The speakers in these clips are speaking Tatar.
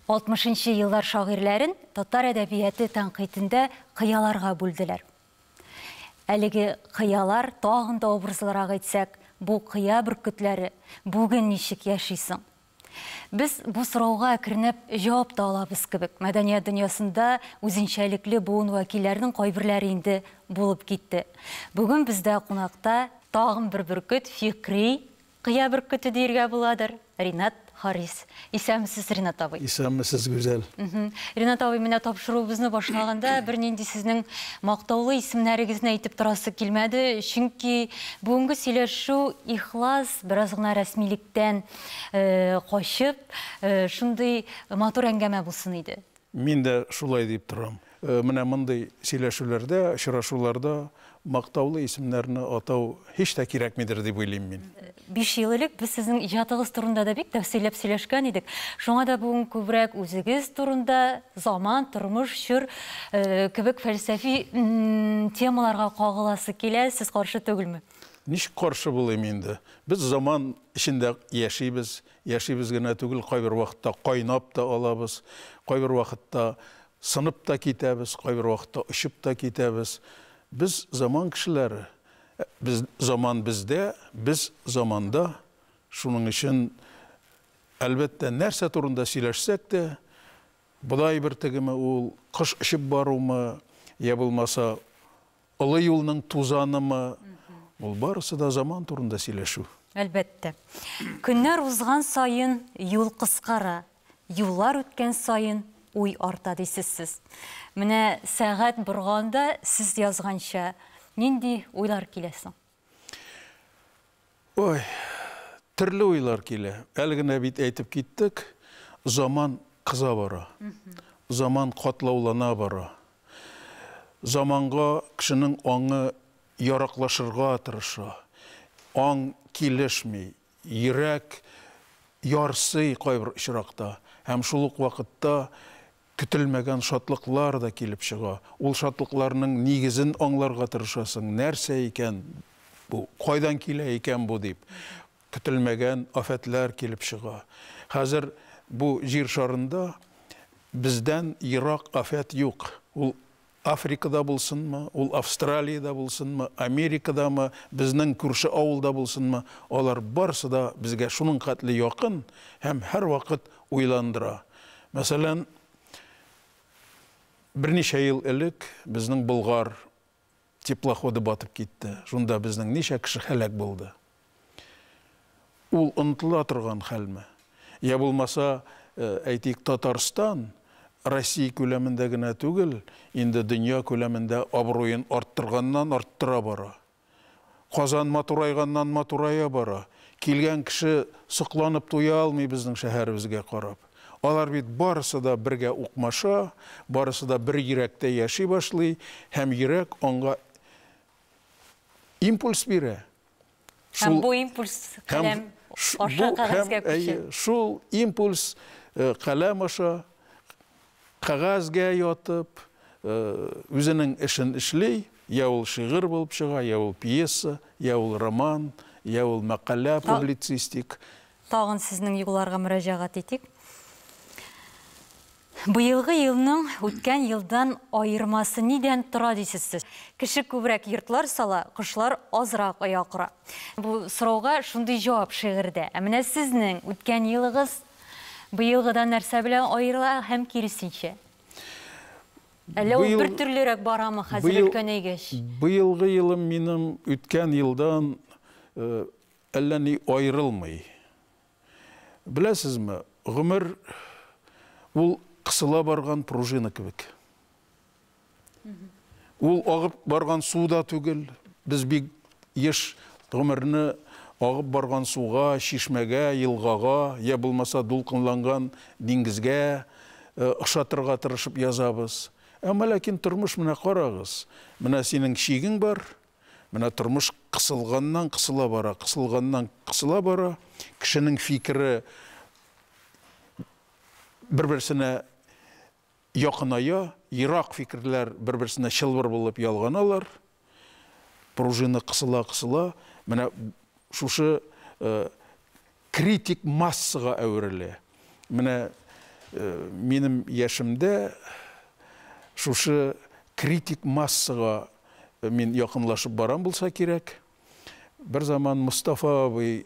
60-нчы еллар шагыйрьләрен татар әдәбияты тәнкыйтендә кыяларга бүлделәр. Әлеге кыялар тагын да образларга әйтсәк, бу кыя бөркетләре бүген ничек яшисең? Без бу сорауга әкренеп җавап та алабыз кебек. Мәдәният дөньясында үзенчәлекле буын вәкилләренең кайберләре инде булып китте. Бүген бездә кунакта тагын бер бөркет, фикри кыя бөркете диергә буладыр. Ринат Харис. Исәмсез, Ринат абый. Исәмсез, гүзәл. Ринат абый, менә тапшыруыбызны башлаганда бернинди сезнең мактаулы исемнәрегезне әйтеп торасы килмәде, чөнки бүгенге сөйләшү ихлас, бераз гына рәсмилектән качып, шундый матур әңгәмә булсын иде. Мин дә шулай дип торам. Менә мондый сөйләшүләрдә, очрашуларда мактаулы исемнәрне атау һич тә кирәкмидер дип уйлыйм мин. 5 ел элек без сезнең иҗатыгыз турында да бик тәфсилләп сөйләшкән идек. Шуңа да бүген күбрәк үзегез турында, заман, тормыш, чор кебек фәлсәфи темаларга кагыласы килә, сез каршы түгелме? Ничек каршы булыйм инде? Без заман ичендә яшибез, яшибез генә түгел, кайбер вакытта кайнап та алабыз, кайбер вакытта сынып та китәбез, кайбер вакытта очып та китәбез. Biz zaman kişileri, biz zaman bizde, biz zamanda, şunun için elbette нәрсә турында сөйләшсәк тә, будай бер тегеме ул кыш ишеп барумы, я булмаса олы юлның тузанымы, ул барысы да заман турында сөйләшү. Әлбәттә. Көннәр узган сайын юл кыскара, юллар үткән сайын уй арта дисез сез. Менә сәгать бурганда сез язганча нинди уйлар киләсең? Ой, төрле уйлар килә. Әле генә бит әйтеп киттек, заман кыза бара. Заман катлаулана бара. Заманга кешенең аңы яраклашырга тырыша. Аң килешми, йөрәк ярсый кайбер очракта. Һәм шул ук вакытта көтелмәгән шатлыклар да килеп чыга. Ул шатлыкларның нигезен аңларга тырышасың. Нәрсә икән бу? Кайдан килә икән бу дип. Көтелмәгән афәтләр килеп чыга. Хәзер бу җир шарында бездән ерак афәт юк. Ул Африкада булсынмы, ул Австралиядә булсынмы, Америкадамы, безнең күрше авылда булсынмы, алар барысы да безгә шуның хәтле якын һәм һәр вакыт уйландыра. Мәсәлән, берничә ел элек безнең Болгар теплоходы батып китте. Шунда безнең ничә кеше һәлак булды. Ул онытыла торган хәлме? Я булмаса, әйтик, Татарстан Россия күләмендә генә түгел, инде дөнья күләмендә абруен арттырганнан арттыра бара. Казан матурайганнан матурая бара. Килгән кеше сокланып туя алмый безнең шәһәребезгә карап. Алар бит барысы да бергә укмаша, барысы да бер йөрәктә яши башлый, һәм йөрәк аңга импульс бирә. Һәм бу импульс каләм аша кагазга күчә. Шул импульс каләм аша кагазга ятып, үзенең эшен эшли, я ул шигырь булып чыга, я ул пьеса, я ул роман, я ул мәкалә, публицистик. Тагын сезнең юлларга мөрәҗәгать итик. Быелгы елның үткән елдан айырмасы нидән тора дисез сез? Кеше күбрәк йортлар сала, кышлар азрак аякыра. Бу сорауга шундый җавап шигырьдә. Ә менә сезнең үткән елыгыз быелгыдан нәрсә белән аерыла һәм киресенчә? Әллә ул бер төрлерәк барамы хәзер үткән әйгәч? Быелгы елым минем үткән елдан әллә ни аерылмый. Беләсезме, гомер ул кысыла барган пружина кебек. Ул агып барган суда түгел, без бик еш гомерне агып барган суга, шишмәгә, елгага, я булмаса дулкынланган диңгезгә ошатырга тырышып язабыз. Әмма ләкин тормыш менә карагыз. Менә синең шигең бар, менә тормыш кысылганнан кысыла бара, кысылганнан кысыла бара. Кешенең фикере бер-берсенә якыная, ерак фикерләр бер-берсенә чылбыр булып ялганалар. Пружина кысыла-кысыла, менә шушы критик массага әверелә. Менә Минем яшемдә шушы критик массага мин якынлашып барам булса кирәк. Бер заман Мустафа абый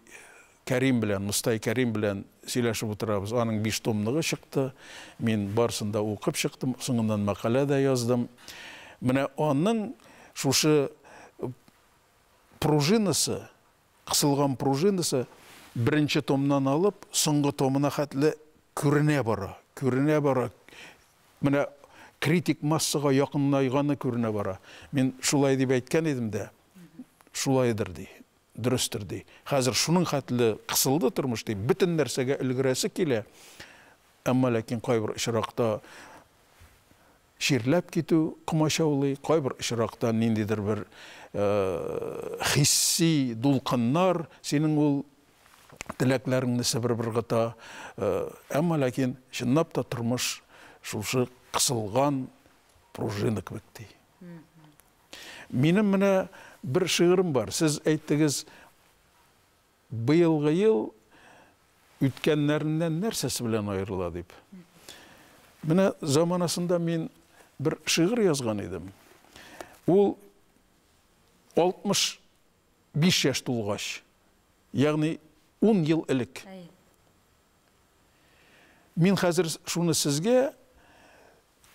Мустай Кәрим белән сөйләшеп утырабыз. Аның 5 томлыгы чыкты. Мин барсында укып чыктым, соңыннан мәкалә дә яздым. Менә аның шушы пружинасы, кысылган пружинасы беренче томнан алып, соңгы томына хәтле күренә бара. Менә критик массага якынайганы күренә бара. Мин шулай дип әйткән идем дә, шулайдыр ди. Дөрестер ди. Хәзер шуның хәтле кысылды тормыш ди. Бөтен нәрсәгә өлгерәсе килә. Әмма ләкин кайбер очракта ширләп китү комачаулый, кайбер очракта ниндидер бер хисси дулкыннар синең ул теләкләреңне себер-бер гыта. Әмма ләкин чынлап та тормыш шушы кысылган пружина кебек ди. Минем менә bir şiirim var. Siz әйттегез, быелгы ел үткәннәреннән нәрсәсе белән аерыла дип. Менә заманасында мин bir şiir язган идем. Ул 65 яшь тулгач, ягъни 10 ел элек. Мин хәзер шуны сезгә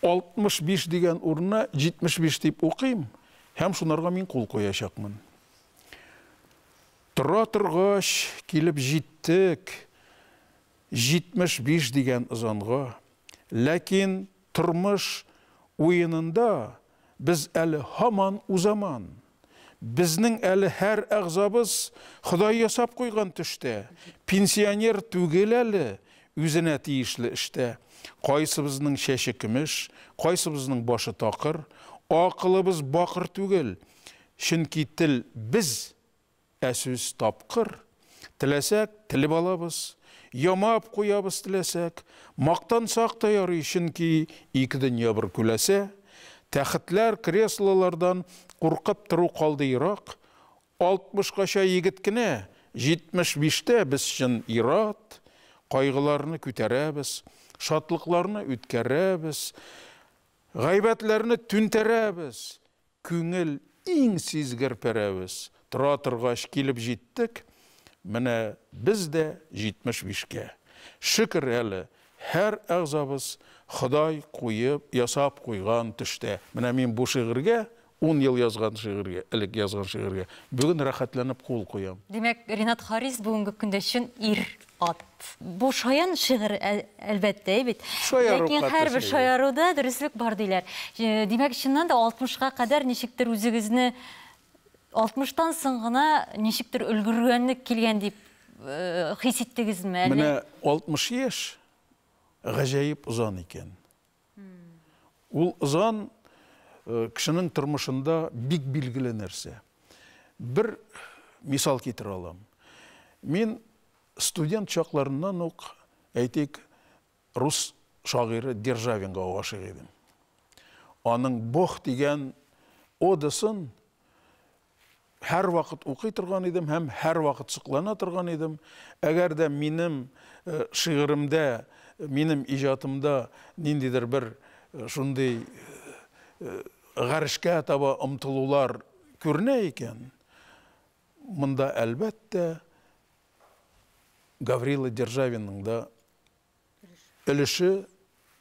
65 дигән урынына 75 дип укыйм. Һәм шунарга мин кул куячакмын. Тора торгач килеп җиттек 75 дигән ызанга. Ләкин тормыш уенында без әле һаман узаман. Безнең әле һәр әгъзабыз Ходай ясап куйган төштә. Пенсионер түгел әле үзенә тиешле эштә. Кайсыбызның шәше көмеш, кайсыбызның башы такыр. Акылыбыз бакыр түгел, чөнки тел biz әсүз тапкыр. Теләсәк телеп алабыз, ямап куябыз теләсәк, мактансак та ярый, чөнки ике дөнья бер күләсә. Тәхетләр, креслолардан куркып тору калды ерак. 60-кача егет кенә, 75-тә без өчен ират, кайгыларны күтәрәбез, шатлыкларны үткәрәбез. Гайбәтләрне түнтәрәбез, күңел иң сизгер пәрәбез. Тора торгач килеп җиттек, менә без дә 75-кә. Шөкер әле, һәр әгъзабыз Ходай куеп, ясап куйган төштә. Менә мин бу шигырьгә 10 ел язган шигырьгә, элек язган шигырьгә бүген рәхәтләнеп кул куям. Димәк, Ринат Харис бүгенге көндә өчен ир ат. Бу шаян шигырь әлбәттә бит. Ләкин һәрбер шаяруда дөрестлек бар диләр. Димәк, чыннан да 60-ка кадәр ничектер үзегезне 60-тан соң гына ничектер өлгергәнлек килгән дип хис иттегезме? Менә 60 яшь гаҗәеп узан икән. Ул узан кешенең тормышында бик билгеле нәрсә. Бер мисал китерә алам. Мин студент чакларыннан ук, әйтик, рус шагыйры Державинга гашык идем. Аның Бог дигән одасын һәр вакыт укый торган идем һәм һәр вакыт соклана торган идем. Әгәр дә минем шигыремдә, минем иҗатымда ниндидер бер шундый гарешкә таба омтылулар күренә икән, монда әлбәттә Гаврила Державинның да өлеше,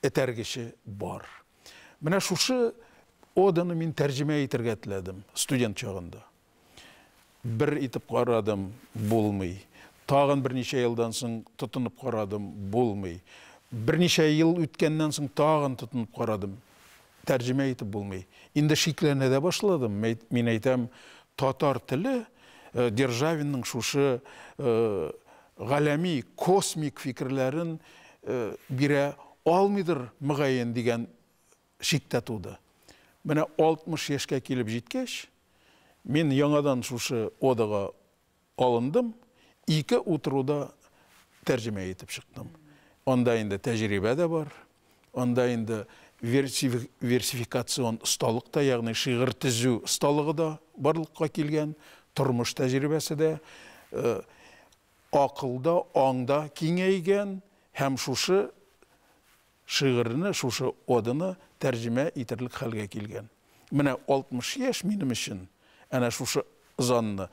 этәргеше бар. Менә шушы оданы мин тәрҗемә итәргә теләдем студент чагында. Бер итеп карадым, булмый. Тагын берничә елдан соң тотынып карадым, булмый. Берничә ел үткәннән соң тагын тотынып карадым. Тәрҗемә итеп булмый. Инде шикләнә дә башладым. Мин әйтәм, татар теле Державинның шушы галәми, космик фикерләрен бирә алмыйдыр мөгаен дигән шиктә туды. Менә 60 яшькә килеп җиткәч, мин яңадан шушы одага алындым, 2 утыруда тәрҗемә итеп чыктым. Анда инде тәҗрибә дә бар, анда инде версификацион осталык та, ягъни шигырь төзү осталыгы да барлыкка килгән, тормыш тәҗрибәсе дә, акылда, аңда киңәйгән һәм шушы шигырыны, шушы одыны тәрҗемә итерлек хәлгә килгән. Менә 60 яшь минем өчен әнә шушы ызанны,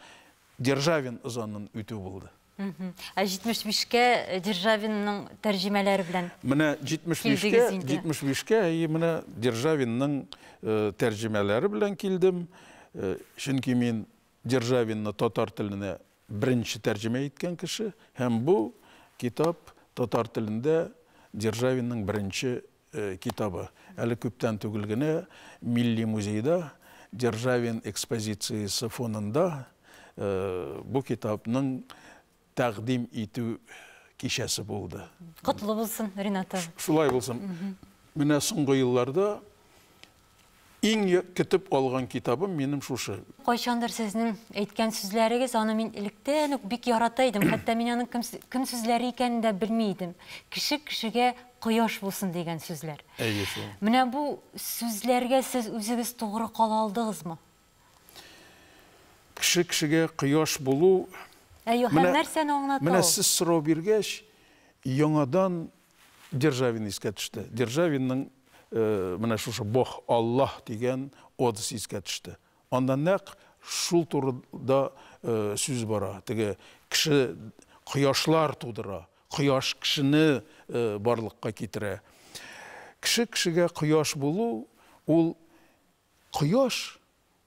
Державин ызанын үтү булды. Ә 75-кә Державинның тәрҗемәләре белән. Менә 75-кә менә Державинның тәрҗемәләре белән килдем. Чөнки мин Державинны татар теленә беренче тәрҗемә иткән кеше, һәм бу китап татар телендә Державинның беренче китабы. Әле күптән түгел генә Милли музейда Державин экспозициясе фонында бу китапның тәкъдим итү кичәсе булды. Котлы булсын, Ринат. Шулай булсын. Менә соңгы елларда иң көтеп алган китабым минем шушы. Кайчандыр сезнең әйткән сүзләрегез, аны мин электән үк бик ярата идем. Хәтта мин аның кем сүзләре икәнен дә белми идем. Кеше кешегә кояш булсын дигән сүзләр. Әйе шул. Менә бу сүзләргә сез үзегез тугры кала алдыгызмы? Кеше кешегә кояш булу. Һәм нәрсәне аңлата? Менә сез сорау биргәч, яңадан Державин искә төште. Державинның менә шушы Бог, Аллах дигән одысы искә төште. Анда нәкъ шул турыда сүз бара. Теге кеше кояшлар тудыра, кояш кешене барлыкка китерә. Кеше кешегә кояш булу, ул кояш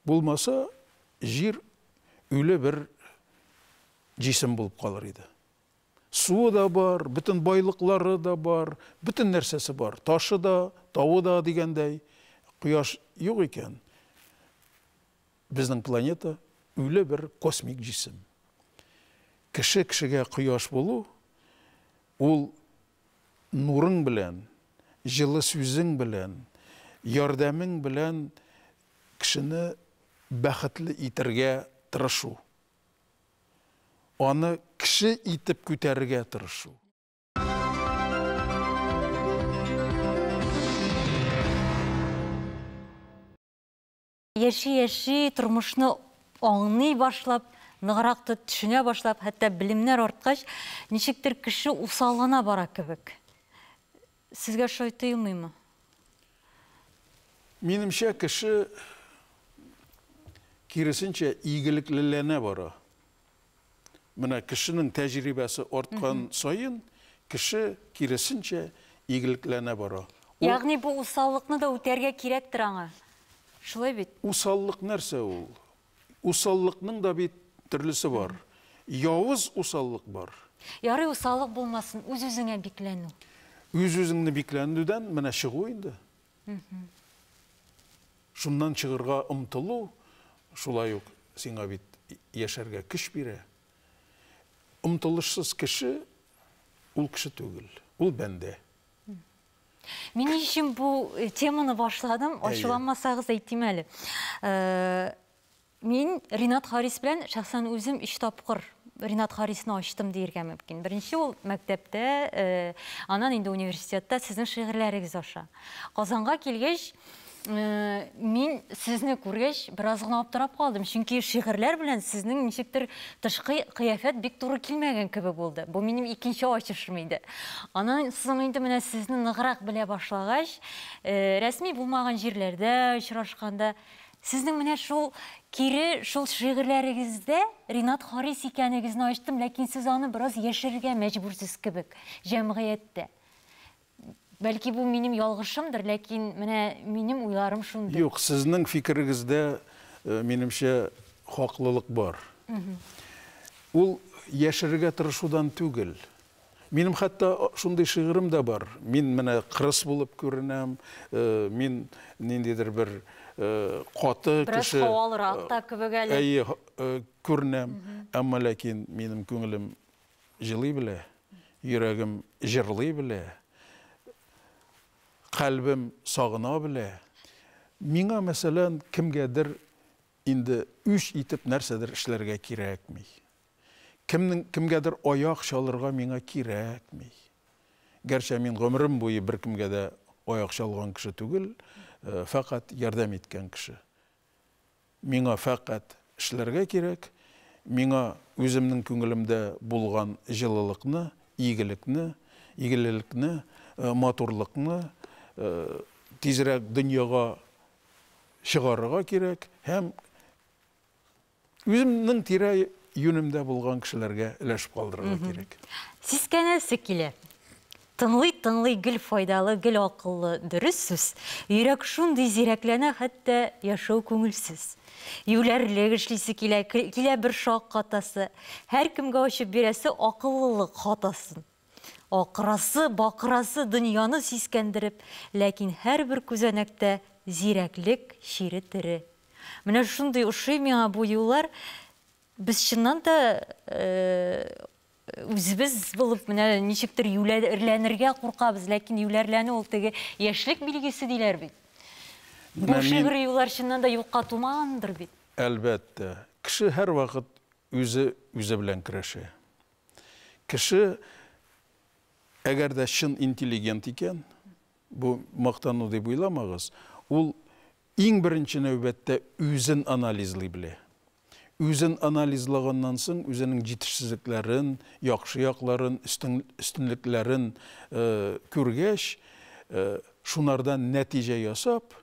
булмаса, җир үле бер җисем булып калыр иде. Суы да бар, bütün байлыклары да бар, bütün нәрсәсе бар. Ташы да, тавы да дигәндәй. Кояш юк икән. Безнең планета үле бер космик җисем. Кеше кешегә кояш булу, ул нурың белән, җылы сүзең белән, ярдәмең белән кешене бәхетле итәргә тырышу. Аны кеше итеп күтәрергә тырышу. Яши тормышны аңлый башлап, ныграк төшенә башлап, хәтта белемнәр арткач, ничектер кеше усаллана бара кебек. Сезгә шулай тоелмыймы? Минемчә, кеше киресенчә игелеклеләнә бара. Менә кешенең тәҗрибәсе арткан сайын, кеше киресенчә игелекләнә бара. Ягъни бу усаллыкны да үтәргә кирәктер аңа. Шулай бит. Усаллык нәрсә ул? Усаллыкның да бит төрлесе бар. Явыз усаллык бар. Ярый, усаллык булмасын, үз-үзеңә бикләнү. Үз-үзеңне бикләнүдән менә чыгу инде. Шуннан чыгырга омтылу, шулай ук сиңа бит яшәргә көч бирә. Омтылышсыз кеше ул кеше түгел, ул бәндә. Мин өчен бу теманы башладым, ачуланмасагыз әйтим әле. Мин Ринат Харис белән шәхсән үзем 3 тапкыр Ринат Харисны ачтым диергә мөмкин. Беренче ул мәктәптә, аннан инде университетта сезнең шигырьләрегез аша. Казанга килгәч, мин сезне күргәч бераз гына аптырап калдым. Чөнки шигырьләр белән сезнең ничектер тышкы кыяфәт бик туры килмәгән кебек булды. Бу минем икенче ачышым иде. Аннан соң инде менә сезне ныграк белә башлагач, рәсми булмаган җирләрдә очрашканда, сезнең менә шул кире шул шигырьләрегездә Ринат Харис икәнегезне ачтым, ләкин сез аны бераз яшерергә мәҗбүрсез кебек җәмгыятьтә. Бәлки бу минем ялгышымдыр, ләкин менә минем уйларым шундый. Юк, сезнең фикерегездә минемчә хаклылык бар. Ул яшерергә тырышудан түгел. Минем хәтта шундый шигырем дә бар. Мин менә кырыс булып күренәм, мин ниндидер бер каты кеше. Бераз хавалырак та кебек әле. Әйе, күренәм, әмма ләкин минем күңелем җылый белә, йөрәгем җырлый белә. Kalbim sağına bile. Миңа мәсәлән кемгәдер инде үч итеп нәрсәдер эшләргә кирәкми. Кемгәдер аяк чалырга миңа кирәкми. Гәрчә мин гомерем буе бер кемгә дә аяк чалган кеше түгел, фақат ярдәм иткән кеше. Миңа фақат эшләргә кирәк, миңа үземнең күңелемдә булган җылылыкны, игелекне матурлыкны тизрәк дөньяга чыгарырга кирәк һәм үземнең тирә юнемдә булган кешеләргә өләшеп калдырырга кирәк. Сискәнәсе килә. Тыңлый гел файдалы, гел акыллы, дөрес сүз. Йөрәк шундый зирәкләнә, хәтта яшәү күңелсез. Юләрлек эшлисе килә бер шак хатасы. Һәр кемгә ачып бирәсе акыллылык хатасын. Акырасы, бакырасы дөньяны сискәндереп, ләкин һәрбер күзәнәктә зирәклек шире тере. Менә шундый ошый миңа бу юллар. Без чыннан да үзебез булып менә ничектер юләрләнергә куркабыз, ләкин юләрләнү ул теге яшьлек билгесе диләр бит. Бу шигъри юллар чыннан да юкка тумагандыр бит. Әлбәттә, кеше һәр вакыт үзе белән көрәшә. Кеше әгәр дә чын интеллигент икән, бу мактану дип уйламагыз, ул иң беренче нәүбәттә үзен анализлый белә. Үзен анализлаганнан соң үзенең җитешсезлекләрен, яхшы якларын, өстенлекләрен күргәч, шунардан нәтиҗә ясап,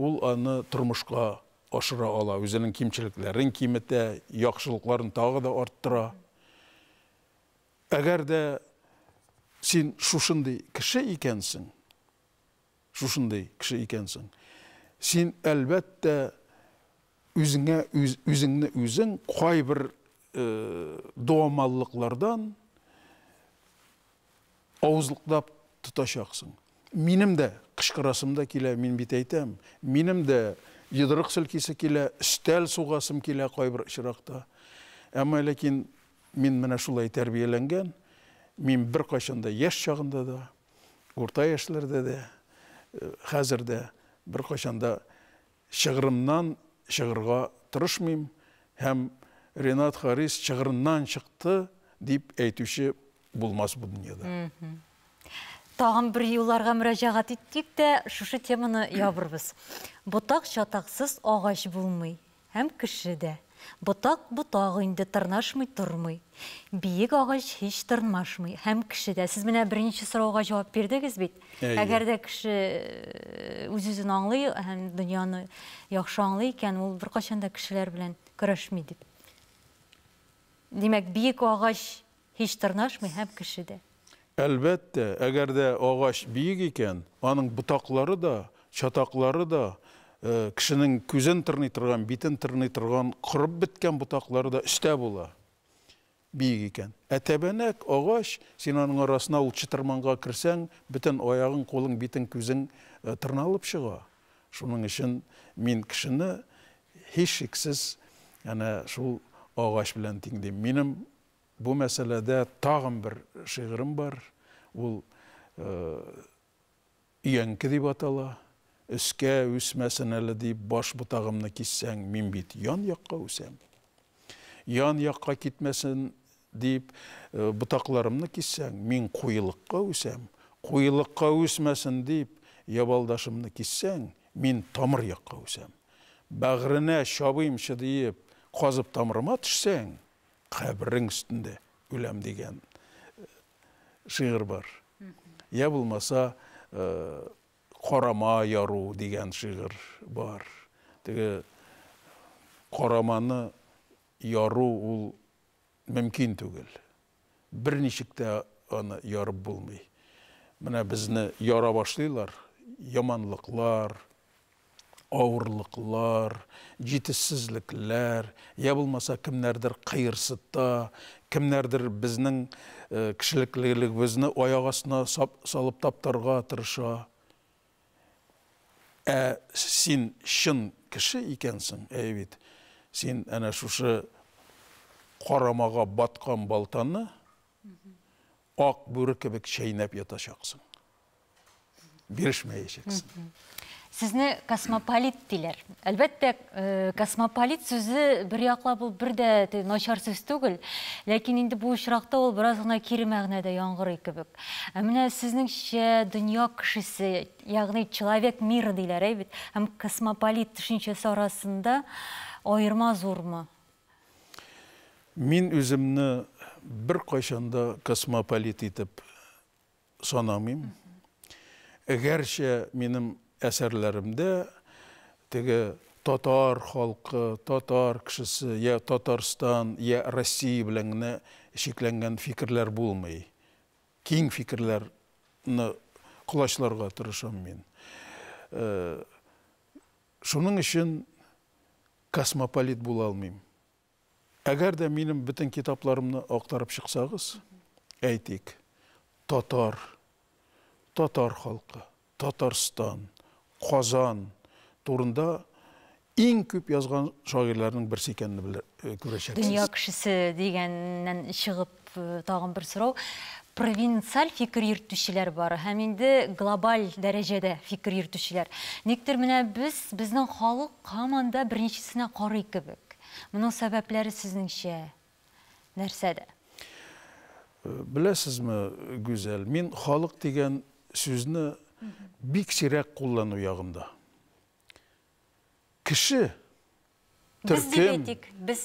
ул аны тормышка ашыра ала, үзенең кимчелекләрен киметә, яхшылыкларын тагы да арттыра. Әгәр дә син шушындый кеше икәнсең, син әлбәттә үзеңне үзең кайбер дуамаллыклардан авызлыклап тотачаксың. Минем дә кычкырасым да килә, мин бит әйтәм. Минем дә йодрык селкисе килә, өстәл сугасым килә кайбер очракта. Әмма ләкин мин менә шулай тәрбияләнгән. Мин бер кайчан да яшь чагында да, урта яшьләрдә дә, хәзер дә бер кайчан да шигырымнан чыгырга тырышмыйм, һәм Ренат Харис чыгырыннан чыкты дип әйтүче булмас бу дөньяда. Тагын бер юлларга мөрәҗәгать иттек тә, шушы теманы ябырбыз. Ботак чатаксыз агач булмый, һәм кеше дә. Ботак инде тырнашмый тормый. Биек агач һич тырнашмый, һәм кеше дә. Сез менә беренче сорауга җавап бирдегез бит. Әгәр дә кеше үз-үзен аңлый һәм дөньяны яхшы аңлый икән, ул беркайчан да кешеләр белән көрәшми дип. Димәк, биек агач һич тырнашмый, һәм кеше дә. Әлбәттә, әгәр дә агач биек икән, аның ботаклары да, чатаклары да, кешенең күзен тырный торган, битен тырный торган, кырып биткән ботаклары да өстә була. Биек икән. Тәбәнәк агач, син аның арасына ул чытырманга кирсәң, бөтен аягың, кулың, битең, күзең тырналып чыга. Шуның өчен мин кешене һич шиксез шул агач белән тиңдим. Минем бу мәсьәләдә тагын бер шигырем бар. Ул өянке дип атала. Өскә үсмәсен әле дип баш ботагымны киссәң, мин бит ян якка үсәм. Ян якка китмәсен дип ботакларымны киссәң, мин куелыкка үсәм. Куелыкка үсмәсен дип ябалдашымны киссәң, мин тамыр якка үсәм. Бәгыренә чабыймчы дип казып тамырыма төшсәң, кабрең өстендә үләм дигән шигырь бар. Я булмаса Карама яру дигән шигырь бар. Теге караманы яру ул мөмкин түгел. Бер ничек тә аны ярып булмый. Менә безне яра башлыйлар, яманлыклар, авырлыклар, җитешсезлекләр, я булмаса кемнәрдер кыерсыта, кемнәрдер безнең кешелеклегебезне аяк астына салып таптарга тырыша. Син чын кеше икәнсең, бит. Син әнә шушы карамага баткан балтаны ак бүре кебек чәйнәп ятачаксың. Бирешмәячәксең. Сезне космополит диләр. Әлбәттә, космополит сүзе бер яклап ул бер дә начар сүз түгел, ләкин инде бу очракта ул бераз гына кире мәгънәдә яңгырый кебек. Менә сезнеңчә дөнья кешесе, ягъни человек мира диләр бит, һәм космополит төшенчәсе арасында аерма зурмы? Мин үземне бер кайчанда космополит итеп санамыйм. Әгәрчә минем әсәрләремдә теге татар халкы, татар кешесе, я Татарстан, я Россия белән генә шикләнгән фикерләр булмый. Киң фикерләрне кулачларга тырышам мин. Шуның өчен космополит була алмыйм. Әгәр дә минем бөтен китапларымны актарып чыксагыз, әйтик, татар халкы, Татарстан, Казан турында иң күп язган шагыйрьләрнең берсе икәнне күрәчәксез. Дөнья кешесе дигәннән чыгып тагын бер сорау. Провинциаль фикер йөртүчеләр бар, һәм инде глобаль дәрәҗәдә фикер йөртүчеләр. Никтер менә безнең халык һаман да беренчесенә карый кебек. Моның сәбәпләре сезнеңчә нәрсәдә? Беләсезме, Гүзәл, мин халык дигән сүзне бик сирәк куллану ягында. Кеше, төркем,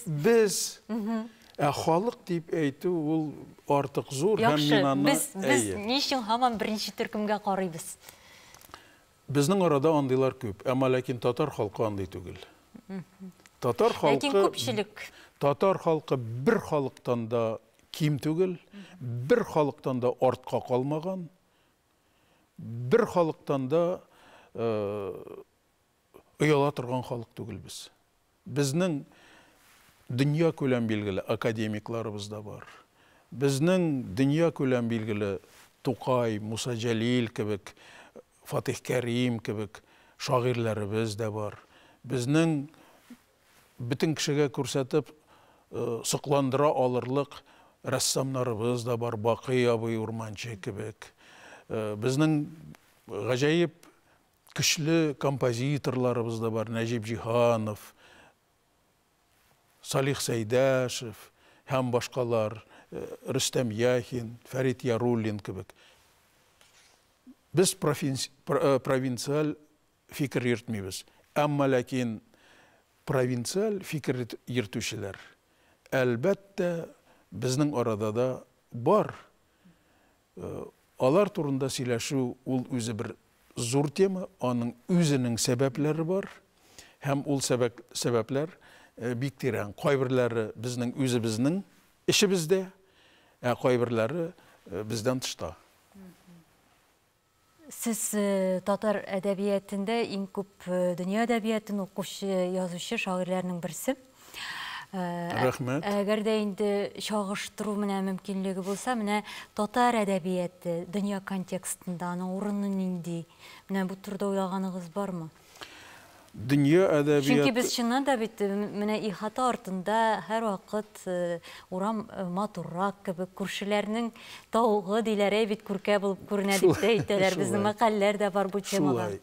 без, халык дип әйтү ул артык зур, һәм мин аны без ничек һаман беренче төркемгә карыйбыз? Безнең арада андыйлар күп, әмма ләкин татар халкы андый түгел. Татар халкы бер халыктан да ким түгел, бер халыктан да артка калмаган, бер халыктан да ояла торган халык түгел без. Безнең дөнья күләм билгеле академикларыбыз да бар. Безнең дөнья күләм билгеле Тукай, Муса Җәлил кебек, Фатих Кәрим кебек шагыйрьләребез дә бар. Безнең бөтен кешегә күрсәтеп сокландыра алырлык рәссамнарыбыз да бар, Бакый абый Урманчы кебек. Безнең гаҗәеп көчле композиторларыбыз да бар, Нәҗип Җиһанов, Салих Сәйдәшев, һәм башкалар, Рөстәм Яхин, Фәрит Яруллин кебек. Без провинциаль фикер йөртмибез. Әмма ләкин провинциаль фикер йөртүчеләр әлбәттә безнең арада да бар. Алар турында сөйләшү ул үзе бер зур тема, аның үзенең сәбәпләре бар, һәм ул сәбәпләр бик тирән. Кайберләре безнең үзебезнең эшебездә, кайберләре бездән тышта. Сез татар әдәбиятында иң күп дөнья әдәбиятын укучы, язучы, шагыйрьләрнең берсе. Рәхмәт. Әгәр дә инде чагыштыру менә мөмкинлеге булса, менә татар әдәбияты дөнья контекстында аның урыны нинди? Менә бу турыда уйлаганыгыз бармы? Дөнья әдәбияты... Чөнки без чыннан да бит менә ихата артында һәр вакыт урам матуррак кебек, күршеләрнең таугы диләре бит күркә булып күренә дип әйтәләр. Безнең мәкаләләр дә бар бу темага.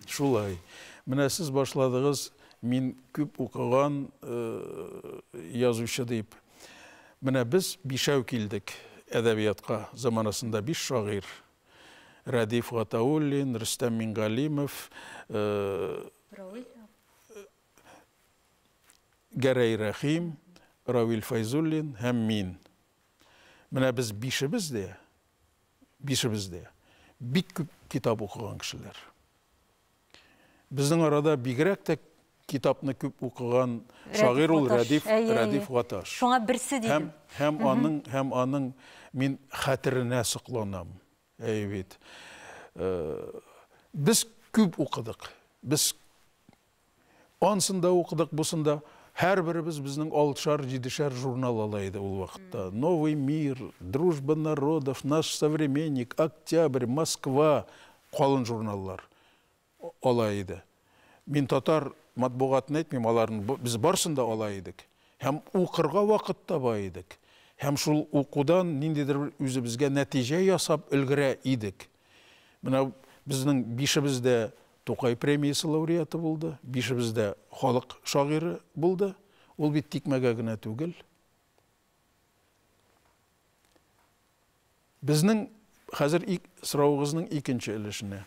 Шулай. Менә сез башладыгыз, мин күп укыган язучы дип. Менә без бишәү килдек әдәбиятка, заманасында 5 шагыйрь. Радиф Гатауллин, Рөстәм Мингалимов, Гәрәй Рәхим, Равил Файзуллин һәм мин. Менә без бишебез дә бик күп китап укыган кешеләр. Безнең арада бигрәк тә китапны күп укыган шагыйрь ул Радиф Гаташ. Шуңа берсе дидем. Һәм аның мин хәтеренә сокланам. Әйбит. Без күп укыдык. Без ансында укыдык, бусында һәр беребез безнең 6-7 журнал ала иде ул вакытта. Новый мир, Дружба народов, Наш современник, Октябрь, Москва, калын журналлар ала иде. Мин татар матбугатын әйтмим, аларны без барсын да ала идек. Һәм укырга вакыт таба идек. Һәм шул укудан ниндидер үзебезгә нәтиҗә ясап өлгерә идек. Менә безнең бишебездә Тукай премиясы лауреаты булды, бишебездә халык шагыйры булды. Ул бит тикмәгә генә түгел. Безнең хәзер сорауыгызның икенче өлешенә.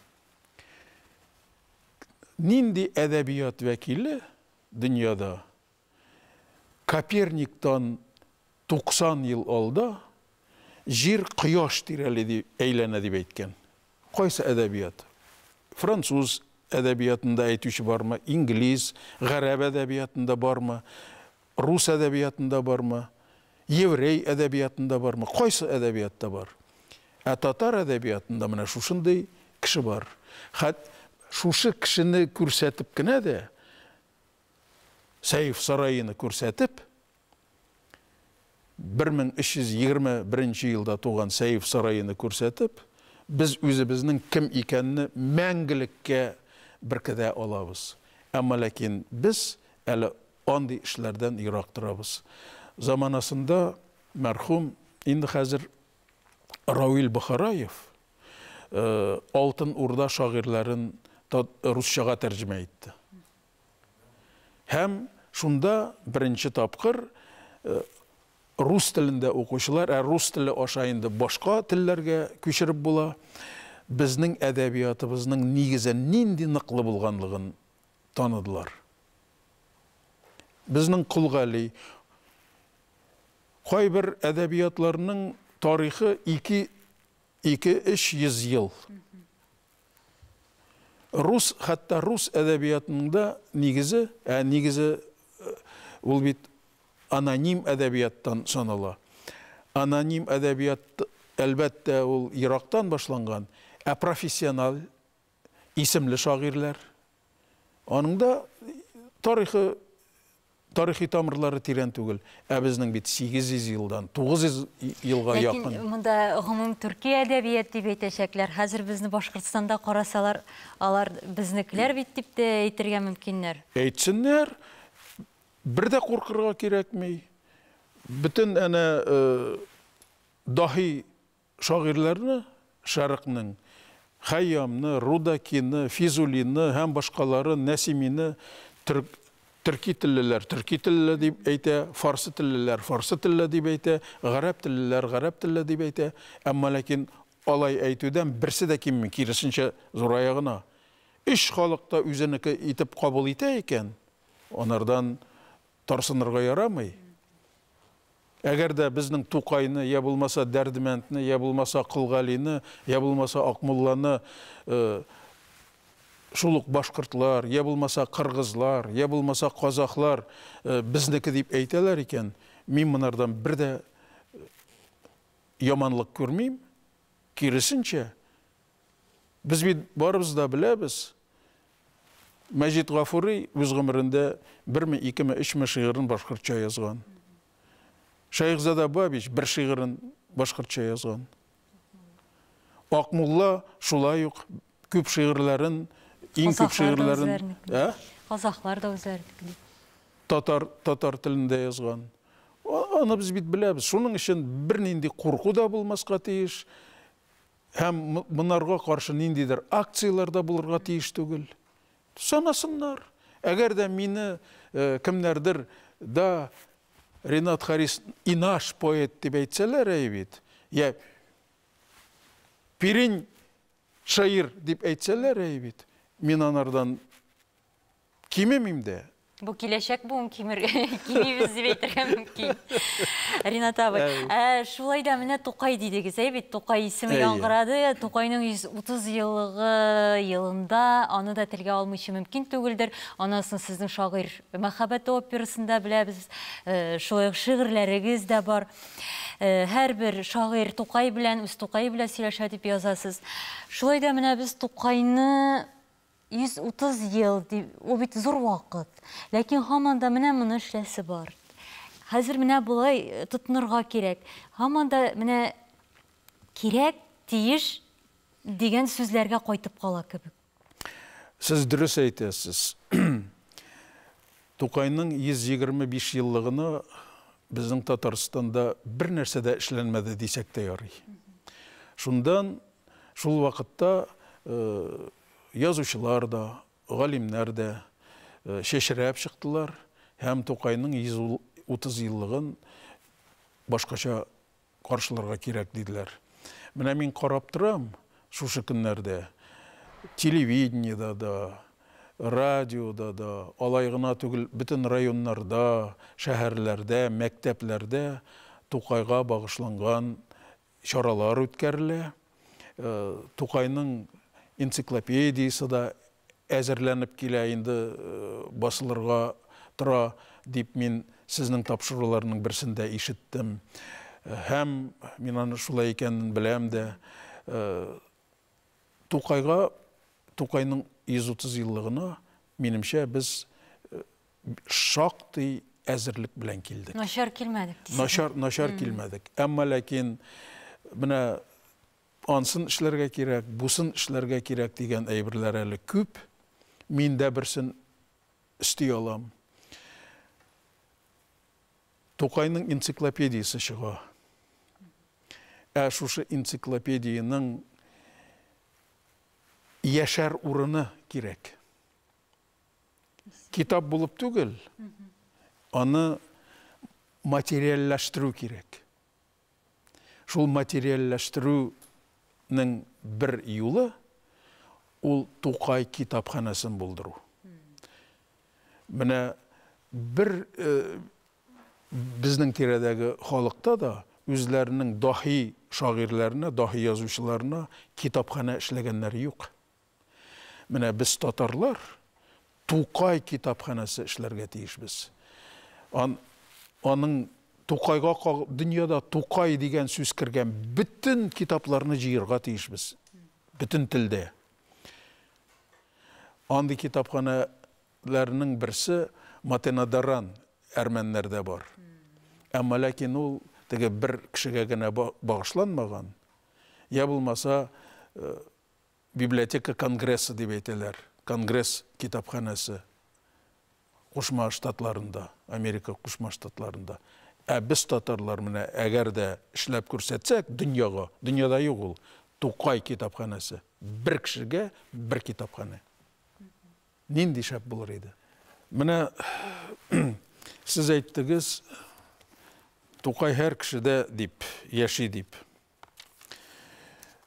Нинди әдәбият вәкиле дөньяда Коперниктан 90 ел алда җир кояш тирәле дип әйләнә дип әйткән. Qaysı ədəbiyyat? Fransuz ədəbiyyatında әйтүче бармы? İngiliz, ғәрәп ədəbiyyatında бармы? Rus ədəbiyyatında бармы? Еврей ədəbiyyatında бармы? Qaysı ədəbiyyatda бар? Татар ədəbiyyatında менә шушындай кеше бар. Шушы кешене күрсәтеп кенә дә, Сәйф сарайыны күрсәтеп, 1321 елда туган Сәйф сарайыны күрсәтеп, biz үзебезнең кем икәнне мәңгелеккә беркедә алабыз. Әмма ләкин без әле андый эшләрдән ерак торабыз. Заманасында мәрхүм инде хәзер Рауил Бахараев Алтын Урда шагыйрьләрен русчага тәрҗемә итте. Һәм шунда беренче тапкыр рус телендә укучылар, рус теле аша инде башка телләргә күчереп була. Безнең әдәбиятыбызның нигезе нинди ныклы булганлыгын таныдылар. Безнең Кулгали кайбер әдәбиятларның тарихы 2-300 ел. Хәтта рус әдәбиятында нигезе ул бит аноним әдәбияттан санала. Аноним әдәбият әлбәттә ул ерактан башланган, профессионал исемле шагыйрьләр. Аның да тарихи тамырлары тирән түгел. Безнең бит 800 елдан 900 елга якын. Ләкин монда гомум Төркия әдәбият дип әйтәчәкләр. Хәзер безне Башкортстанда карасалар, алар безнекеләр бит дип тә әйтергә мөмкиннәр. Әйтсеннәр, бер дә куркырга кирәкми. Бүтән дахи шагыйрьләрне, Шәрыкның, Хәйямны, Рудакины, Физулины һәм башкалары, Нәсимины Төрки теллеләр, төрки телле дип әйтә, фарсы теллеләр, фарсы телле дип әйтә, гарәп теллеләр, гарәп телле дип әйтә. Әмма ләкин алай әйтүдән берсе дә кимми, киресенчә зурая гына. Өч халыкта үзенеке итеп кабул итә икән, анардан тарсынырга ярамый. Әгәр дә безнең Тукайны, я булмаса Дәрдемәндне, я булмаса Кылгалины, я булмаса Акмулланы шулук башкортлар, я булмаса кыргызлар, я булмаса казаклар безнеке дип әйтәләр икән, мин монардан бер дә яманлык күрмим. Киресенчә, без бит барыбыз да беләбез. Мәҗит Гафури үз гомерендә 1000-2000-3000 шигырен башкортча язган. Шәйхзада Бабич бер шигырен башкортча язган. Акмулла шулай ук күп шигырьләрен, иң күп шигырьләрен, казаклар да үзләренеке. Татар телендә язган. Аны без бит беләбез. Шуның өчен бернинди курку да булмаска тиеш. Һәм монарга каршы ниндидер акциялар да булырга тиеш түгел. Санасыннар. Әгәр дә мине кемнәрдер да Ренат Харис инаш поэт дип әйтсәләр бит, я пирин шаир дип әйтсәләр бит, мин анардан кимемим дә. Бу киләчәк буын кимибез дип әйтергә мөмкин. Ринат абый, шулай да менә Тукай дидегез, бит Тукай исеме яңгырады. Тукайның 130 еллыгы елында аны да телгә алмыйчы мөмкин түгелдер. Анасын сезнең шагыйрь мәхәббәт операсында беләбез, шулай шигырьләрегез дә бар. Һәрбер шагыйрь Тукай белән, үз Тукай белән сөйләшә дип язасыз. Шулай да менә без Тукайны 130 ел, o бит зур вакыт. Ләкин һаман да менә моны эшләсе бар. Хәзер менә булай тотынырга кирәк. Һаман да менә кирәк, тиеш дигән сүзләргә кайтып кала кебек. Сез дөрес әйтәсез. Тукайның 125 еллыгына безнең Татарстанда бер нәрсә дә эшләнмәде дисәк тә ярый. Шундан шул вакытта язучылар да, галимнәр дә шешерәп чыктылар, һәм Тукайның 130 еллыгын башкача каршыларга кирәк диделәр. Менә мин карап торам, шушы көннәрдә телевидениедә да, радиода да, алай гына түгел, бөтен районнарда, шәһәрләрдә, мәктәпләрдә Тукайга багышланган чаралар үткәрелә. Тукайның энциклопедиясы да әзірленіп келе, енді басылырға тұра деп мен сіздің тапшыруларының бірсінде ишеттім. Һәм мен аны шулай екенін білем де. Тукайның 130 еллыгына менімше біз шактый әзірлік белән килдек. Нашар килмәдек. Нашар килмәдек. Әмма ләкин менә ансын эшләргә кирәк, бусын эшләргә кирәк дигән әйберләр әле күп. Мин дә берсен исти алам. Тукайның энциклопедиясы чыга. Шушы энциклопедияның яшәр урыны кирәк. Китап булып түгел, аны материаллаштыру кирәк. Шул материаллаштыруның бер юлы ул Тукай китапханасын булдыру. Менә бер безнең тирәдәге халыкта да үзләренең дахи шагыйрьләренә, дахи язучыларына китапхана эшләгәннәр юк. Менә без татарлар Тукай китапханасы эшләргә тиешбез. Аның Тукайга дөньяда Тукай дигән сүз кергән bütün китапларны җыярга тиешбез. Bütün телдә. Андый китапханаларның берсе Матенадаран әрмәннәрдә бар. Әмма ләкин ул теге бер кешегә генә багышланмаган. Я булмаса библиотека конгрессы дип әйтәләр. Конгресс китапханасы Кушма Штатларында, Америка Кушма Штатларында. Без татарлар менә әгәр дә эшләп күрсәтсәк дөньяда юк ул Тукай китапханасы. Бер кешегә бер китапхана. Нинди шәп булыр иде. Менә сез әйттегез, Тукай һәр кешедә дип, яши дип.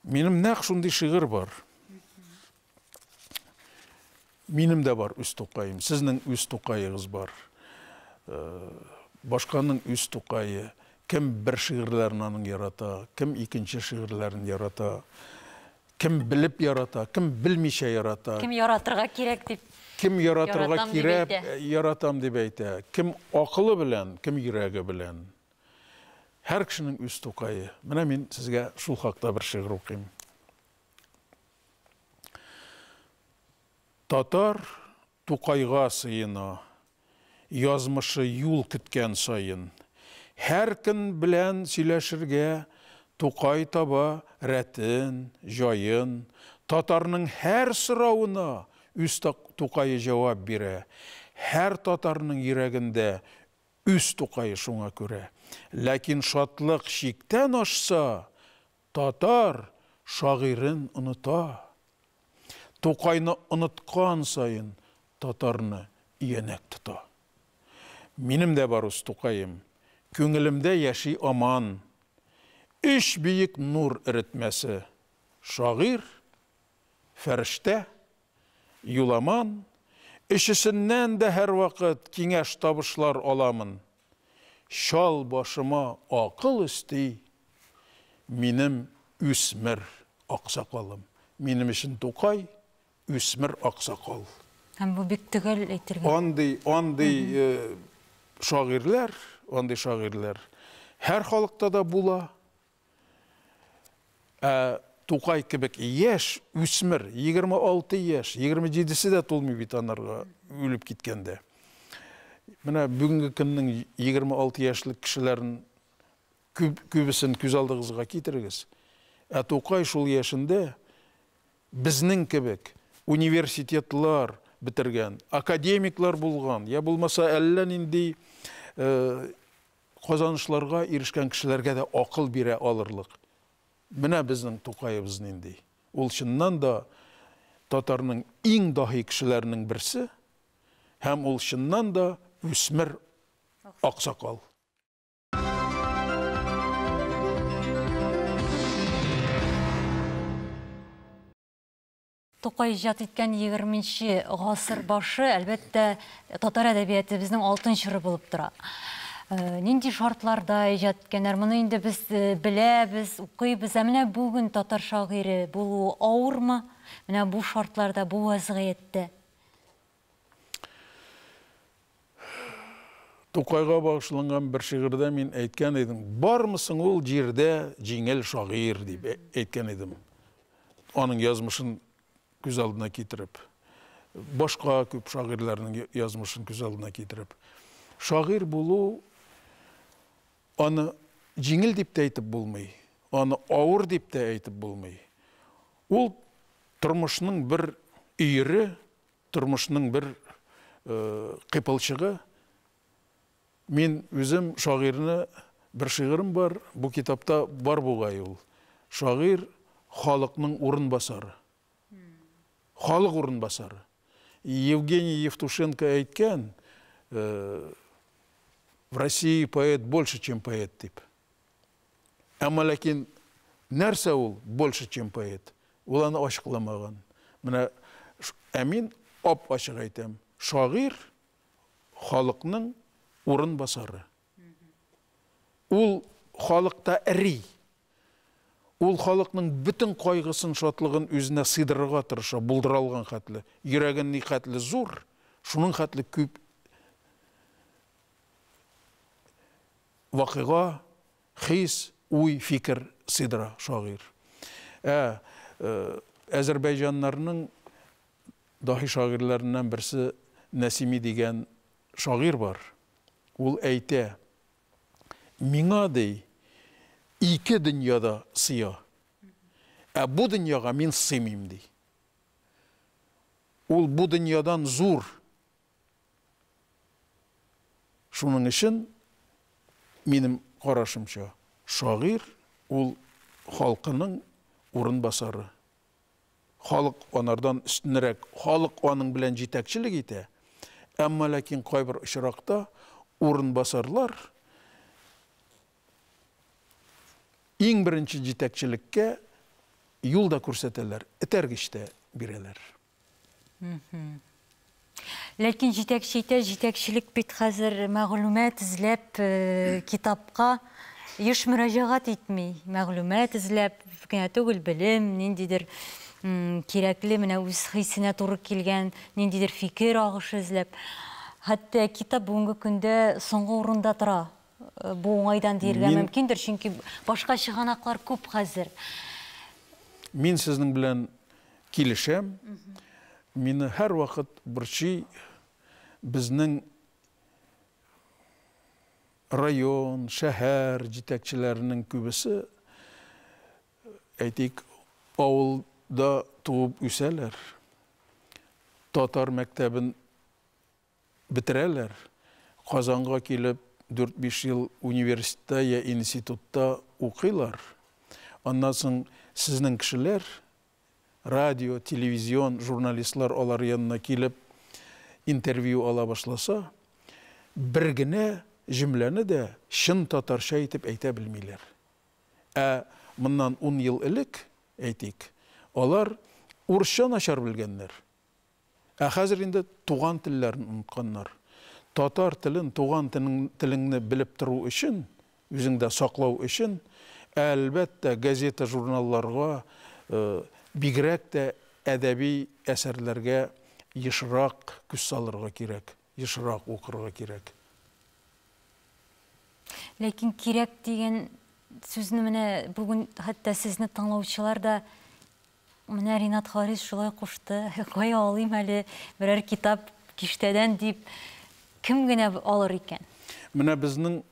Минем нәкъ шундый шигырь бар. Минем дә бар үз Тукайым, сезнең үз Тукайыгыз бар. Башканың үз Тукайы. Кем бер шигырьләрен аның ярата, кем икенче шигырьләрен ярата, кем белеп ярата, кем белмичә ярата. Кем яратырга кирәк дип. Кем яратырга кирәк, яратам дип әйтә. Кем акылы белән, кем йөрәге белән. Һәр кешенең үз Тукайы. Менә мин сезгә шул хакта бер шигырь укыйм. Татар Тукайга сыена, язмышы юл көткән сайын. Һәр көн белән сөйләшергә Тукай таба рәтен, җаен. Татарның һәр сорауына үз Тукайы җавап бирә. Һәр татарның йөрәгендә үз Тукайы шуңа күрә. Ләкин шатлык шиктән ашса, татар шагыйрен оныта. Тукайны оныткан сайын татарны иянәк тота. Минем дә бар үз Тукайым. Күңелемдә яши аман. Үч бийек нур эретмәсе. Шагыйр, фәрештә, юламан. Эчесеннән дә һәр вакыт киңәш табышлар аламын. Шал башыма акыл өсти. Минем үсмер аксакалым. Минем өчен Тукай үсмер аксакал. Һәм бу бик төгәл әйтергә. Андый шагыйрьләр, һәр халыкта да була. Тукай кебек яшь, үсмер, 26 яшь, 27-се дә тулмый бит анарга үлеп киткәндә. Менә бүгенге көннең 26 яшьлек кешеләрен күбесен күз алдыгызга китерегез. Тукай шул яшендә безнең кебек университетлар битергән, академиклар булган, я булмаса әллә нинди казанышларга ирешкән кешеләргә дә акыл бирә алырлык. Менә безнең Тукайыбыз нинди. Ул чыннан да татарның иң дахи кешеләренең берсе, һәм ул чыннан да үсмер аксакал. Тукай иҗат иткән 20-нче гасыр башы, әлбәттә, татар әдәбияты безнең алтын чоры булып тора. Нинди шартларда иҗат иткәннәр? Моны инде без беләбез, укыйбыз. Менә бүген татар шагыйре булуы авырмы? Менә бу шартларда, бу вазгыятьтә. Тукайга багышланган бер шигырьдә мин әйткән идем, бармысың ул җирдә җиңел шагыйрь дип әйткән идем. Аның язмышын күз алдына китереп, башка күп шагыйрьләрнең язмышын күз алдына китереп. Шагыйрь булу аны җиңел дип тә әйтеп булмый, аны авыр дип тә әйтеп булмый. Ул тормышның бер өйре, тормышның бер кыйпылчыгы. Мин үзем шагыйрьне бер шигырем бар, бу китапта бар бугай ул. Шагыйрь халыкның урын басары. Халык урын басары. Евгений Евтушенко әйткән, в России поэт больше, чем поэт дип. Әмма ләкин нәрсә ул больше, чем поэт? Ул аны ачыкламаган. Менә мин ап-ачык әйтәм. Шагыйрь халыкның урын басары. Ул халыкта эри. Ул халыкның бүтән кайгысын, шатлыгын үзенә сыйдырырга тырыша, булдыралган хәтле. Йөрәген ни хәтле зур, шуның хәтле күп вакыйга, хис, уй, фикер сыйдыра шагыйрь. Азәрбайҗаннарның дахи шагыйрьләреннән берсе Нәсими дигән шагыйрь бар. Ул әйтә, миңа ди, ике дөньяда сыя, бу дөньяга мин сыймыйм ди. Ул бу дөньядан зур. Шуның өчен минем карашымча, шагыйрь ул халкының урын басары. Халык анардан үстенрәк, халык аның белән җитәкчелек итә. Әмма ләкин кайбер очракта урын басарлар иң беренче җитәкчелеккә юлда күрсәтәләр, этәргеч тә бирәләр. Ләкин җитәкчелек бит хәзер мәгълүмат эзләп китапка еш мөрәҗәгать итми. Мәгълүмат эзләп генә түгел, белем, ниндидер кирәкле, менә үз хисенә туры килгән, ниндидер фикер агышы эзләп. Хәтта китап бүгенге көндә соңгы урында тора. Бу уңайдан диергә мөмкиндер, чөнки башка чыганаклар күп хәзер. Мин сезнең белән килешәм. Мине һәр вакыт борчый безнең район, шәһәр җитәкчеләренең күбесе, әйтик, авылда туып үсәләр. Татар мәктәбен бетерәләр. Казанга килеп 4-5 ел университетта я институтта укыйлар. Аннан соң сезнең кешеләр, радио, телевизион, журналистлар алар янына килеп интервью ала башласа, бер генә җөмләне дә чын татарча итеп әйтә белмиләр. Моннан 10 ел элек, әйтик, алар урысча начар белгәннәр. Хәзер инде туган телләрен унытканнар. Татар телен, туган телеңне белеп тору өчен, үзеңдә саклау өчен, әлбәттә газета, журналларга, бигрәк тә әдәби әсәрләргә ешрак күз салырга кирәк, ешрак укырга кирәк. Ләкин кирәк дигән сүзне менә бүген хәтта сезне тыңлаучылар да менә Ринат Харис шулай кушты. Кая алыйм әле берәр китап киштәдән дип кем генә алыр икән? Менә безнең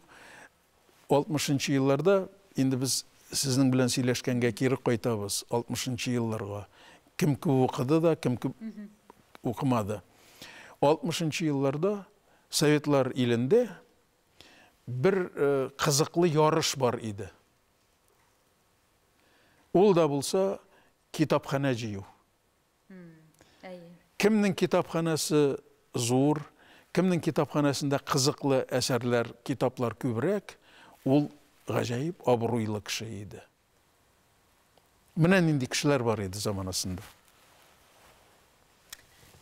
60-нчы елларда, инде без сезнең белән сөйләшкәнгә кире кайтабыз, 60-нчы елларга. Кем күп укыды да, кем күп укымады. 60-нчы елларда Советлар илендә бер кызыклы ярыш бар иде. Ул да булса китапхана җыю. Кемнең китапханасы зур, кемнең китапханасында кызыклы әсәрләр, китаплар күбрәк, ул гаҗәеп абруйлы кеше иде. Менә нинди кешеләр бар иде заманасында.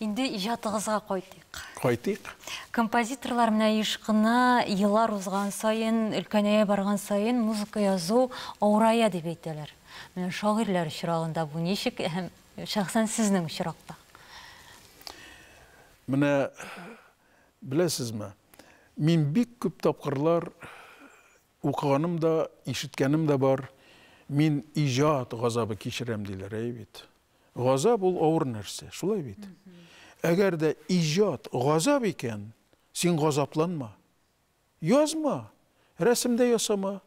Инде ижатыгызга кайтыйк. Кайтыйк. Композиторлар менә ешкына еллар узган сайын, өлкәнәя барган сайын музыка язу авырая дип әйтәләр. Менә шагыйрьләр очрагында бу ничек, һәм шәхсән сезнең очракта? Менә беләсезме? Мин бик күп тапкырлар укыганым да, ишеткәнем дә бар. Мин иҗат газабы кичерәм диләр, бит. Газап ул авыр нәрсә, шулай бит. Әгәр дә иҗат газап икән, син газапланма. Язма, рәсемдә ясама.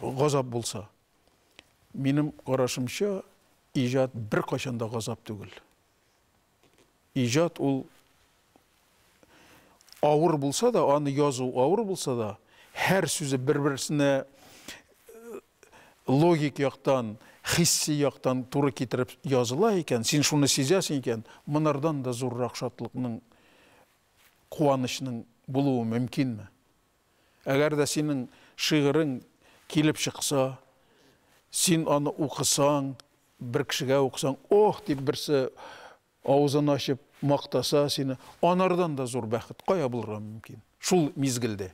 Газап булса. Минем карашымча, иҗат бер кайчан да газап түгел. Иҗат ул авыр булса да, аны язу авыр булса да, һәр сүзе бер-берсенә логик яктан, хисси яктан туры китереп языла икән, син шуны сизәсең икән, монардан да зуррак шатлыкның, куанычның булуы мөмкинме? Әгәр дә синең шигырың килеп чыкса, син аны укысаң, бер кешегә укысаң, ох дип берсе авызын ачып мактаса сине, анардан да зур бәхет кая булырга мөмкин? Шул мизгелдә.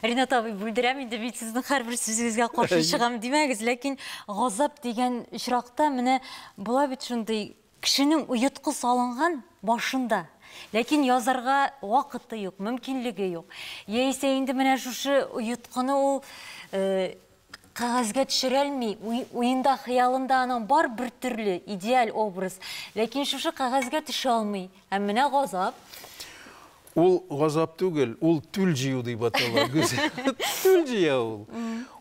Ринат абый, бүлдерәм инде бит сезнең һәрбер сүзегезгә каршы чыгам димәгез, ләкин газап дигән очракта менә була бит шундый кешенең уйытқы салынган башында, ләкин язарга вакыты юк, мөмкинлеге юк. Яисә инде менә шушы уйытқыны ул кагазга төшерә алмый, уенда, хыялында аның бар бер төрле идеаль образ, ләкин шушы кагазга төшә алмый. Һәм менә газап. Ул газап түгел, ул түл җыю дип атала. Түл җыя ул.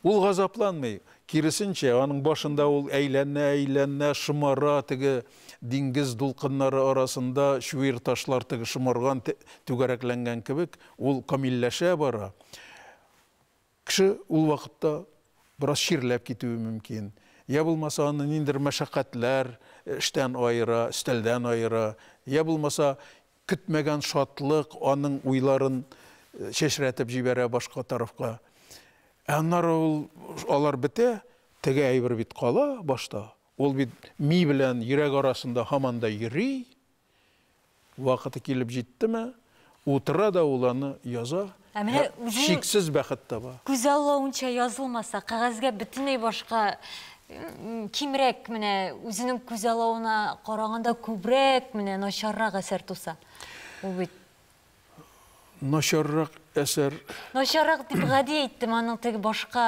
Ул газапланмый. Киресенчә, аның башында ул әйләнә, шымара, теге диңгез дулкыннары арасында шуир ташлар теге шымарган, түгәрәкләнгән кебек, ул камилләшә бара. Кеше ул вакытта бераз ширләп китүе мөмкин. Я булмаса аны ниндер мәшәкатьләр эштән айыра, өстәлдән айыра. Я булмаса көтмәгән шатлык аның уйларын чәчрәтеп җибәрә башка тарафка. Аннары алар бетә, теге әйбер бит кала башта. Ул бит ми белән йөрәк арасында һаман да йөри. Вакыты килеп җиттеме, утыра да ул аны яза. Шиксез бәхет таба. Күз аллауынча язылмаса, кагазга бөтенләй башка кимрәк менә үзенең күз алауына караганда күбрәк менә начаррак әсәр туса. Ул бит начаррак әсәр. Начаррак дип гади әйттем, аның теге башка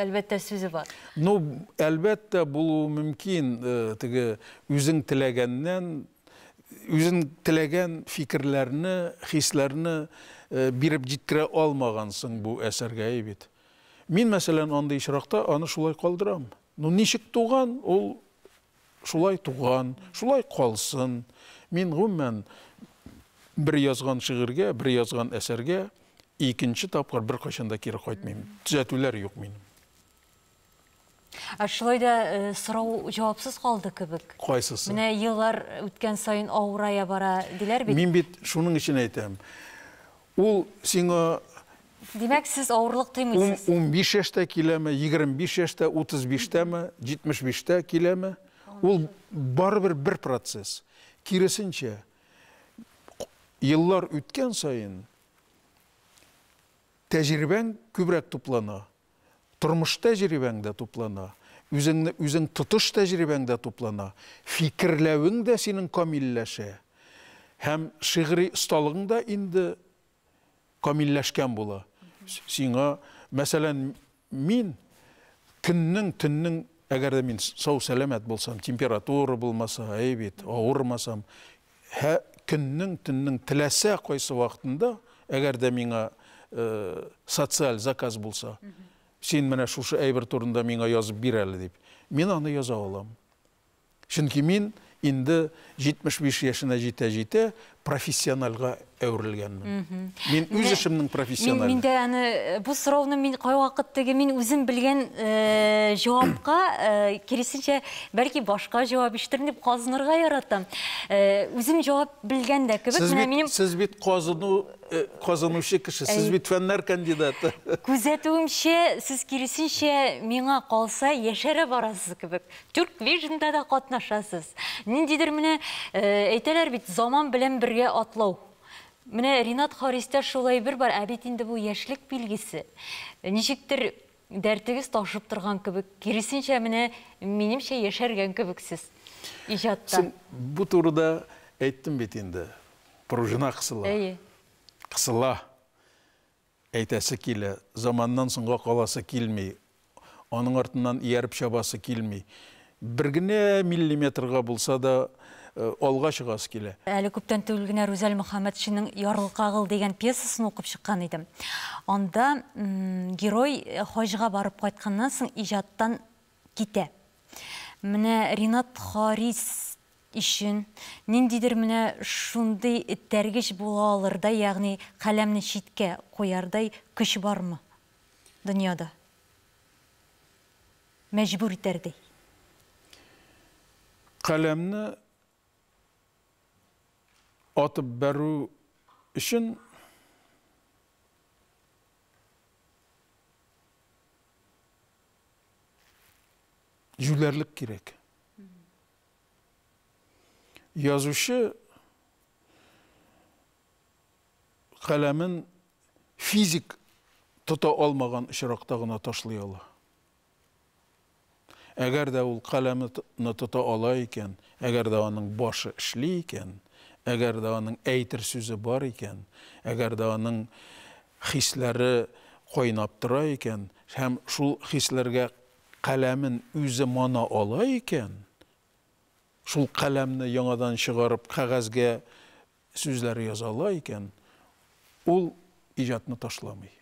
әлбәттә сүзе бар. Ну, әлбәттә булуы мөмкин, теге үзең теләгәннән, үзең теләгән фикерләрне, хисләрне биреп җиткерә алмагансың бу әсәргә бит. Мин мәсәлән андый очракта аны шулай калдырам. Ну, ничек туган, ул шулай туган, шулай калсын. Мин гомумән бер язган шигырьгә, бер язган әсәргә икенче тапкыр бер кайчан да кире кайтмыйм. Төзәтүләр юк минем. Шулай да сорау җавапсыз калды кебек. Кайсысы? Менә еллар үткән сайын авырая бара диләр бит. Мин бит шуның өчен әйтәм. Ул сиңа Димәк, сез авырлык тоймыйсыз. 15 яшьтә киләме, 25 яшьтә, 35-тәме, 75-тә киләме? Ул барыбер бер процесс. Киресенчә, еллар үткән сайын тәҗрибәң күбрәк туплана. Тормыш тәҗрибәң дә туплана. Үзең тотыш тәҗрибәң дә туплана. Фикерләвең дә синең камилләшә. Һәм шигъри осталыгың да инде камилләшкән була. Сиңа, мәсәлән, мин көннең, төннең, әгәр дә мин сау сәламәт булсам, температура булмаса, бит, авырмасам, көннең, төннең теләсә кайсы вакытында, әгәр дә миңа социаль заказ булса, син менә шушы әйбер турында миңа язып бир әле дип, мин аны яза алам. Чөнки мин инде 75 яшенә җитә, профессионалга әверелгәнмен. Мин үз эшемнең профессионалы. Миндә аны бу сорауны мин кай вакыттагы мин үзем белгән җавапка киресенчә бәлки башка җавап ишеттерим дип казынырга яратам. Үзем җавап белгән дә кебек менә минем Сез бит казынучы кеше, сез бит фәннәр кандидаты. Күзәтүемчә, сез киресенчә миңа калса яшәрә барасыз кебек. Türk Vision'да да катнашасыз. Ниндидер менә әйтәләр бит заман белән бергә атлау. Менә Ринат Харистә шулай бер бар, бит инде бу яшьлек билгесе. Ничектер дәртегез ташып торган кебек, киресенчә менә минемчә яшәргән кебексез иҗатта. Син бу турыда әйттем бит инде. Пружина кысыла. Кысыла. Әйтәсе килә, заманнан соңга каласы килми. Аның артыннан ияреп чабасы килми. Бер генә миллиметрга булса да алга чыгасы килә. Әле күптән түгел генә Рүзәл Мөхәммәтшинең Ярлы кагыл дигән пьесасын укып чыккан идем. Анда герой хаҗга барып кайтканнан соң иҗаттан китә. Менә Ринат Харис ишен ниндидер менә шундый тәргеш була алырдай, ягъни каләмне читкә куярдай көч бармы дөньяда? Мәҗбүр итәрдәй. Каләмне атып бәрү өчен жүләрлек кирәк. Язучы каләмен физик тота алмаган очракта гына ташлый ала. Әгәр дә ул каләмне тота ала икән, әгәр дә аның башы эшли икән, әгәр дә аның әйтер сүзе бар икән, әгәр дә аның хисләре кайнап тора икән, һәм шул хисләргә каләмен үзе мана ала икән, шул каләмне яңадан чыгарып кагазгә сүзләр яза ала икән, ул иҗатны ташламый.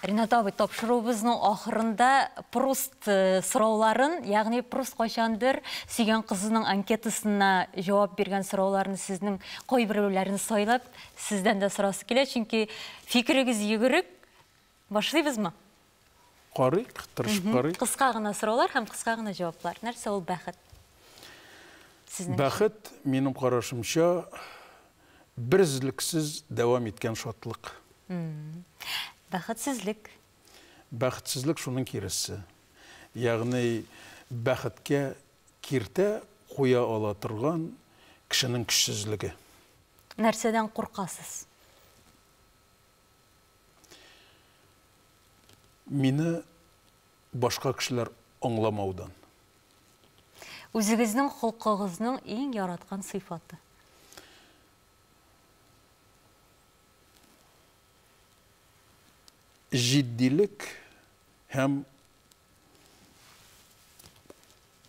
Ринат абый, тапшыруыбызның ахырында Пруст сорауларын, ягъни Пруст кайчандыр сөйгән кызының анкетасына җавап биргән сорауларны сезнең кайберләрен сайлап, сездән дә сорасы килә, чөнки фикерегез йөгерек. Башлыйбызмы? Карыйк, тырышып карыйк. Кыска гына сораулар һәм кыска гына җаваплар. Нәрсә ул бәхет? Бәхет, минем карашымча, берзлексез дәвам иткән шатлык. Бәхетсезлек. Бәхетсезлек шуның киресе. Ягъни бәхеткә киртә куя ала торган кешенең көчсезлеге. Нәрсәдән куркасыз? Мине башка кешеләр аңламаудан. Үзегезнең холкыгызның иң яраткан сыйфаты? Җитдилек һәм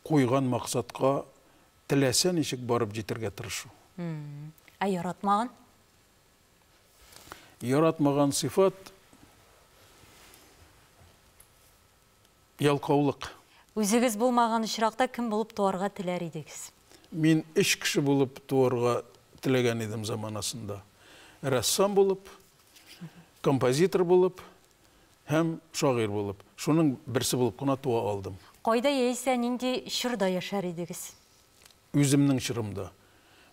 куйган максатка теләсә ничек барып җитәргә тырышу. Яратмаган? Яратмаган сыйфат ялкаулык. Үзегез булмаган очракта кем булып туарга теләр идегез? Мин эш кеше булып туарга теләгән идем заманасында. Рәссам булып, композитор булып, һәм шагыйрь булып. Шуның берсе булып кына туа алдым. Кайда яисә нинди чорда яшәр идегез? Үземнең чырымда.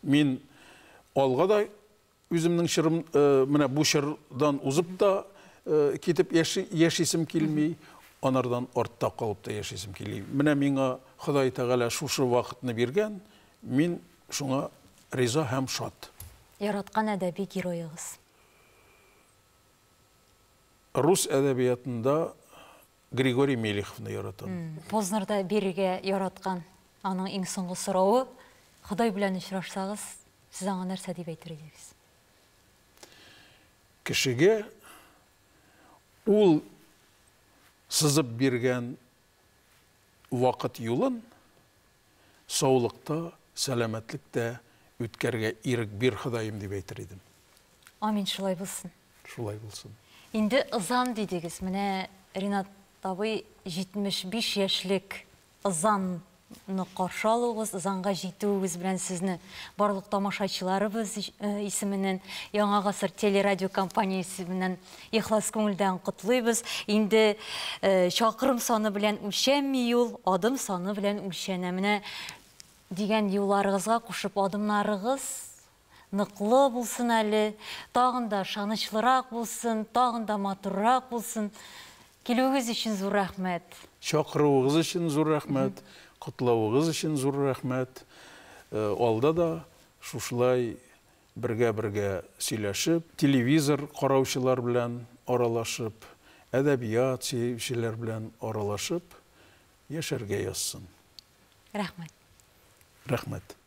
Мин алга да үземнең чырым, менә бу чырдан узып та китеп яшисем килми, анардан артта калып та яшисем килми. Менә миңа Ходай Тәгалә шушы вакытны биргән, мин шуңа риза һәм шат. Яраткан әдәби героегыз? Рус әдәбиятында Григорий Мелеховны яратам. Познерда бирергә яраткан аның иң соңгы сорауы, Ходай белән очрашсагыз, сез аңа нәрсә дип әйтер идегез? Кешегә ул сызып биргән вакыт юлын саулыкта, сәламәтлектә үткәргә ирек бир, Ходаем, дип әйтер идем. Амин, шулай булсын. Шулай булсын. Инде ызан дидегез. Менә Ринат абый 75 яшьлек ызан каршы алуыгыз, заңга җитүегез белән сезне барлык тамашачыларыбыз исеменнән, Яңа гасыр телерадио компаниясе исеменнән ихлас күңелдән котлыйбыз. Инде чакрым саны белән үлчәнми юл, адым саны белән үлчәнә. Менә дигән юлларыгызга кушып, адымнарыгыз ныклы булсын әле, тагын да шанычлырак булсын, тагын да матуррак булсын. Килүегез өчен зур рәхмәт. Чакыруыгыз өчен зур рәхмәт, котлавыгыз өчен зур рәхмәт. Алда да шушылай бергә-бергә сөйләшеп, телевизор караучылар белән аралашып, әдәбият сөючеләр белән аралашып яшәргә язсын. Рәхмәт. Рәхмәт.